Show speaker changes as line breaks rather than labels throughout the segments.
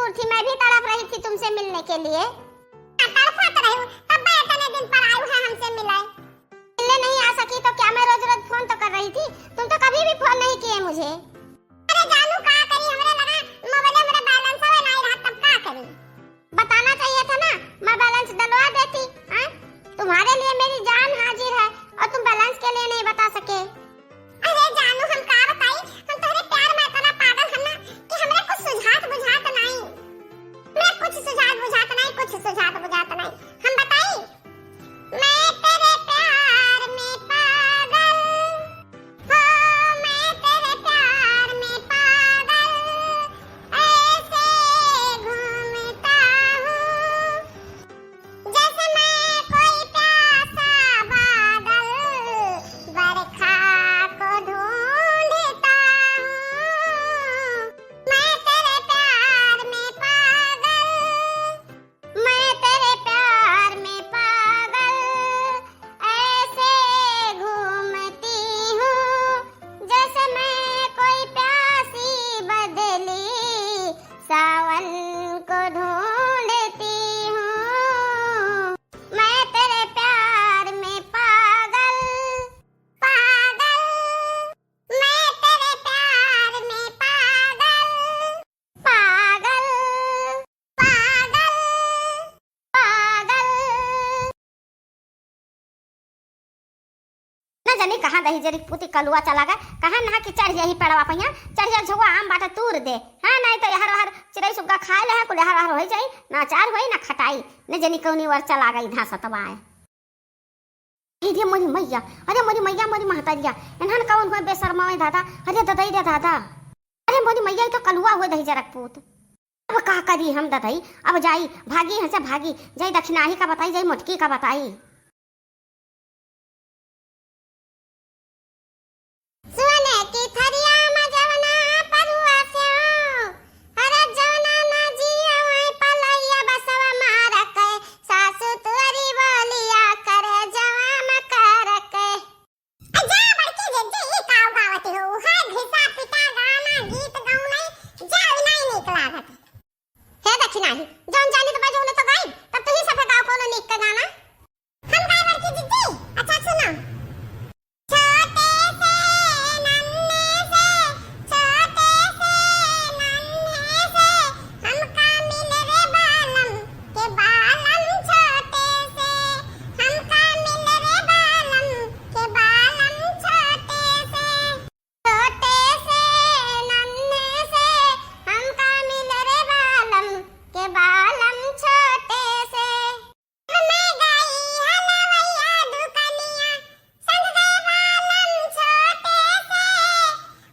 व्याकुल थी, मैं भी तड़प रही थी तुमसे मिलने के लिए। तड़पत रही हूँ, तब मैं इतने दिन पर आई हूँ हमसे मिले। मिलने नहीं आ सकी तो क्या मैं रोज रोज फोन तो कर रही थी, तुम तो कभी भी फोन नहीं किए मुझे। अरे जानू का करी, हमरे लगा मोबाइल में बैलेंस है नहीं रहा तब का करी। बताना चाहिए था ना, मैं बैलेंस डलवा देती। हां तुम्हारे लिए मेरी जान हाजिर है और तुम बैलेंस के लिए नहीं बता सके। अरे जानू हम का बताई, हम तोहरे प्यार में इतना पागल हम ना कि हमरे कुछ सुझात बुझात नहीं। मैं कुछ सुझात बुझात नहीं, कुछ सुझात बुझात नहीं। हम बताई मैं तेरे प्यार में पागल हो, मैं तेरे प्यार में पागल ऐसे घूमता हूँ जैसे मैं कोई प्यासा बादल बरखा को ढूंढता हूँ। मैं तेरे प्यार में पागल, मैं तेरे प्यार में पागल ऐसे घूमती हूँ जैसे मैं कोई प्यासी बदली सावन को ढूंढती हूँ। मैं तेरे प्यार में पागल पागल, मैं तेरे प्यार में पागल पागल पागल पागल। न जानी कहाँ दही जरी पुती कलुआ चला गया, कहाँ नहा के चढ़ यही पेड़वा पहिया, चढ़ जा झुआ आम बाटा तूर दे। हाँ नहीं तो यहर हर चिड़ै सुग्गा खा ले, कुल यहर हर हो जाई, ना चार होई ना खटाई। न जानी कौनी वर चला गई धा सतवाए। अरे मोरी मैया, अरे मोरी मैया, मोरी महतारिया, इन्हन कौन हुए बेशर्मा है दादा। अरे ददई दे दादा, अरे मोरी मैया तो कलुआ हुए दही जरक पूत। अब का करी हम ददई, अब जाई भागी हंसे भागी, जाई दक्षिणाही का बताई, जाई मोटकी का बताई। सुने की थरिया में जवना परुआ स्यों, अरे जवना ना जिया वहीं पलैया बसवा मार के, सासु तुअरी बोलिया करे जवा में कर के। जा बड़की जज्जे ये काव गावती हो, है घिसा पिटा गाना गीत गाऊं नहीं, जाऊ नहीं निकला घट। हे दक्षिणाही, जौन जानी तो बजौने तो गई, तब तो ही सफा गाव कोनो निक का गाना। हम गाय बड़की जज्जे, अच्छा सुनो। छोटे से नन्हे से, छोटे से नन्हे से, हमका मिल रे बालम के बालम छोटे से, हमका मिल रे बालम के बालम छोटे से। छोटे से नन्हे से, हमका मिल रे बालम के बालम छोटे से। मैं गई हलवैया दुकनिया, संग गए बालम छोटे से।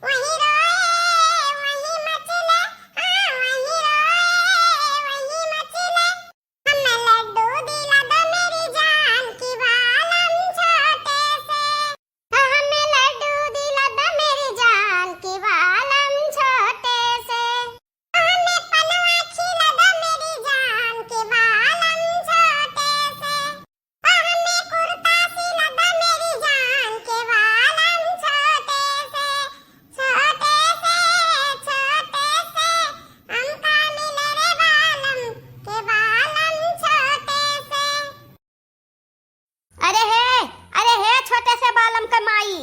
वहीं रोए वहीं मचले, हाँ वहीं रोए वहीं मचले। हमें लड्डू दिला दो मेरी जान की बालम छोटे से, हमें लड्डू दिला दो मेरी जान की बालम छोटे से। हमें पलवा खिला दो मेरी जान के बालम छोटे से, हमें कुर्ता सिला दो मेरी जान के बालम छोटे से। छोटे से हमका मिल रे बालम के बालम छोटे से। अरे हे छोटे से बालम का माई,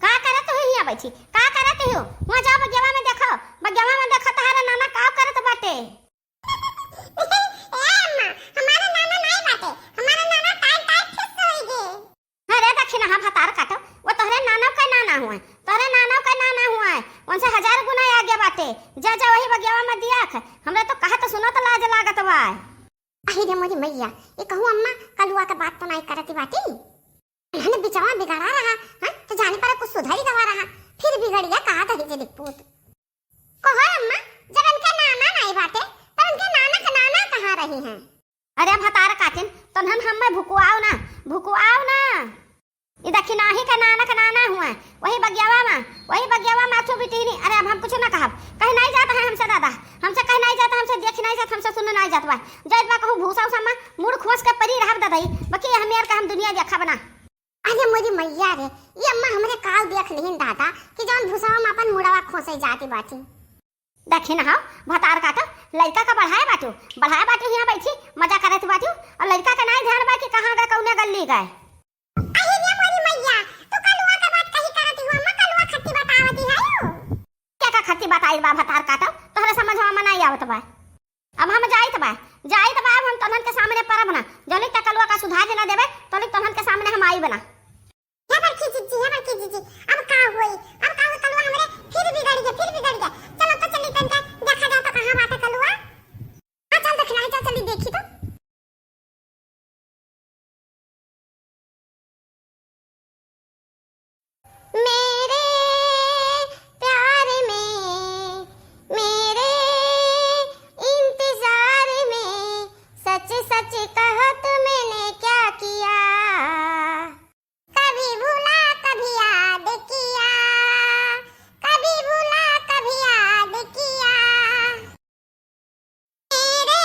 का करत हो हिया बैठी, का करत हो? वहां जाओ बगेवा में देखो, बगेवा में देखो तहारा नाना का करत बाटे। ए अम्मा, हमारा नाना नहीं बाटे, हमारा नाना टाइट टाइट फिस होई गे। अरे दक्षिणा हा भतार काटो, वो तोहरे नाना का नाना हुआ, तोहरे नाना का नाना हुआ, उनसे 1000 गुना आगे बाटे। जा जा वही बगेवा में दिया, हमरा तो कहा तो सुनो तो लाज लागत बा। अरे मोरी मैया, ये कहूं अम्मा कलुआ का बात तो नहीं करती बाटी, मैंने बिचावा बिगाड़ा रहा। हां तो जाने पर कुछ सुधारी दवा रहा, फिर बिगड़ गया कहा था जे दिक्पूत को। है अम्मा, जब उनके नाना नहीं बाटे तो उनके नाना का नाना कहां रही हैं? अरे भतार काटिन तो हम मैं भुकुआओ ना। ये दक्षिणाही का नाना हुआ, वही बगियावा माथू बिटीनी। अरे अब हम कुछ ना कहब, कहीं नहीं जाता है हमसे दादा, हमसे कहीं नहीं जाता, हमसे देख नहीं जाता, हमसे सुन नहीं जाता। जैत बा कहूं भूसा उसा में मुड़ खोस के परी रहब दादाई, बाकी हम यार का हम दुनिया देखा बना। अरे मोरी मैया रे, ये अम्मा हमरे काल देख लिहिन दादा कि जौन भूसावा में अपन मुड़वा खोसे जाती बाटी। देखे ना भतार काटा लड़का का बढ़ाया बाटू यहाँ बैठी मजा करत बाटू और लड़का का नहीं ध्यान बा कि कहाँ गए कौने गली गए। अहे ने मोरी मैया तू कलुआ का बात कही करत हुआ मैं कलुआ खत्ती बतावती है यो क्या का खत्ती बताई बा भतार काटा तोहरा समझ में नहीं आवत बा। अब हम जाइत बा अब हम तोहन के सामने परब ना जौन का कलुआ का सुधार ना देबे तोलिक तोहन के सामने हम आई बना। हे बड़की जीजी अब का होई कलुआ हमरे फिर बिगड़ गया चलो तो चली तनका देखा जाओ तो कहां बाटे कलुआ। हां चल देखना है चल चली देखी तो। मेरे प्यार में मेरे इंतजार में सच सच कहो तो मैंने क्या किया कभी भूला कभी याद किया कभी भूला कभी याद किया। मेरे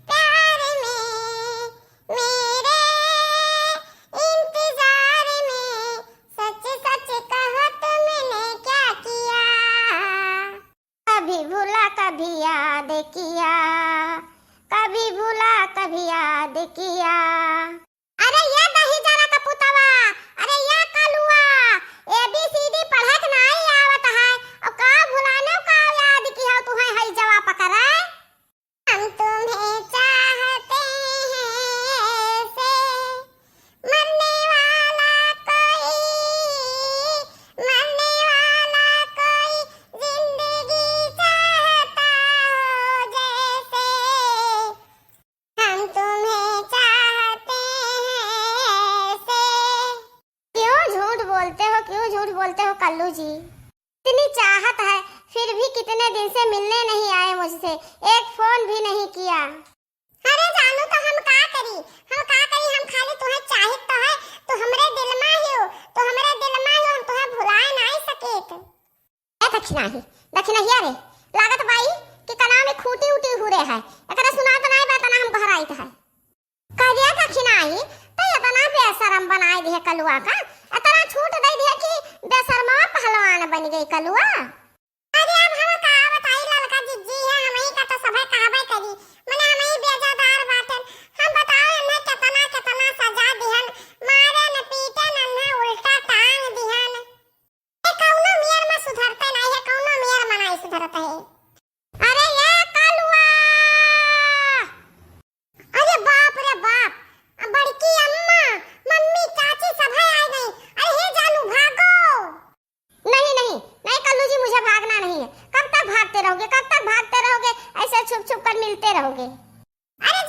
प्यार में मेरे इंतजार में सच सच कहो तो मैंने क्या किया कभी भूला कभी याद किया कभी भूला कभी याद किया। अरे ये दही जरा का पुतवा अरे ये कलुआ ABCD पढ़त नहीं आवत है और का भुलाने का याद की हो तुम्हें हई जवाब पकड़ा। हम तुम्हें चाहते हैं ऐसे मरने वाला कोई जिंदगी चाहता हो जैसे हम तुम्हें चाहते हैं ऐसे। क्यों झूठ बोलते हो कल्लू जी इतनी चाहत है फिर भी कितने दिन से मिलने नहीं आए मुझसे एक फोन भी नहीं किया। अरे जानू तो हम का करी हम खाली तुम्हें चाहित तो है तो हमरे दिल में हो हम तुम्हें भुला नहीं सकेत। ए दक्षिणा ही अरे लागत बाई कि कना में खूटी उटी हुरे है एकरा सुना तो नहीं बता ना हम घर आइत है कह दिया दक्षिणा ही तो इतना बेशरम बनाई दिए कलुआ का इतना छूट दे दिया कि बेशर्मा पहलवान बन गई कलुआ। अरे अब हम का बताई ललका जिज्जी है हम ही का तो सभे कहबे करी मने हम ही बेजादार बाटन हम बताओ न कितना सजा दिहन मारे न पीटे न उल्टा टांग दिहन ए कौनो मियर में सुधरते नहीं है कौनो मियर में नहीं सुधरते है। अरे ये कलुआ अरे बाप रे बाप बड़की अम्मा मम्मी चाची सब आ गई। अरे हे जानू भागो। नहीं कल्लू जी मुझे भागना नहीं है कब तक भागते रहोगे ऐसे छुप कर मिलते रहोगे। अरे